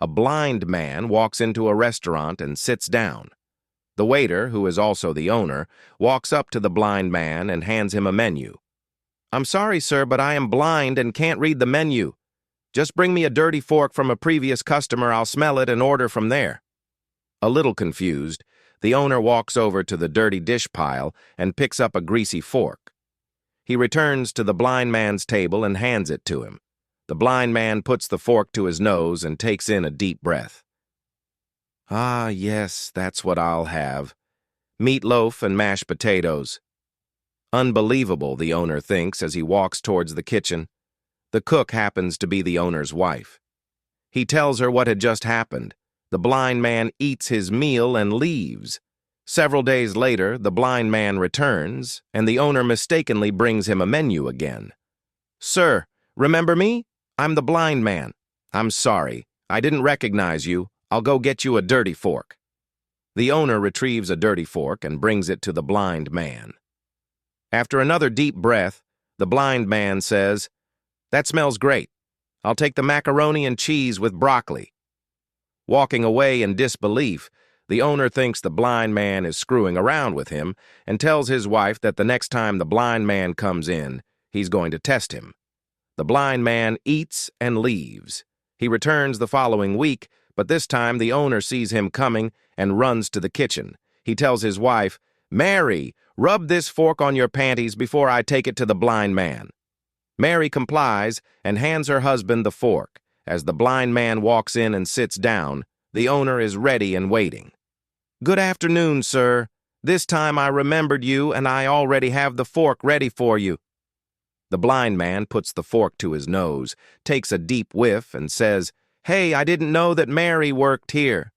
A blind man walks into a restaurant and sits down. The waiter, who is also the owner, walks up to the blind man and hands him a menu. "I'm sorry, sir, but I am blind and can't read the menu. Just bring me a dirty fork from a previous customer. I'll smell it and order from there." A little confused, the owner walks over to the dirty dish pile and picks up a greasy fork. He returns to the blind man's table and hands it to him. The blind man puts the fork to his nose and takes in a deep breath. "Ah, yes, that's what I'll have. Meatloaf and mashed potatoes." Unbelievable, the owner thinks as he walks towards the kitchen. The cook happens to be the owner's wife. He tells her what had just happened. The blind man eats his meal and leaves. Several days later, the blind man returns, and the owner mistakenly brings him a menu again. "Sir, remember me? I'm the blind man. I'm sorry. I didn't recognize you. I'll go get you a dirty fork." The owner retrieves a dirty fork and brings it to the blind man. After another deep breath, the blind man says, "That smells great. I'll take the macaroni and cheese with broccoli." Walking away in disbelief, the owner thinks the blind man is screwing around with him and tells his wife that the next time the blind man comes in, he's going to test him. The blind man eats and leaves. He returns the following week, but this time the owner sees him coming and runs to the kitchen. He tells his wife, "Mary, rub this fork on your panties before I take it to the blind man." Mary complies and hands her husband the fork. As the blind man walks in and sits down, the owner is ready and waiting. "Good afternoon, sir. This time I remembered you and I already have the fork ready for you." The blind man puts the fork to his nose, takes a deep whiff, and says, "Hey, I didn't know that Mary worked here."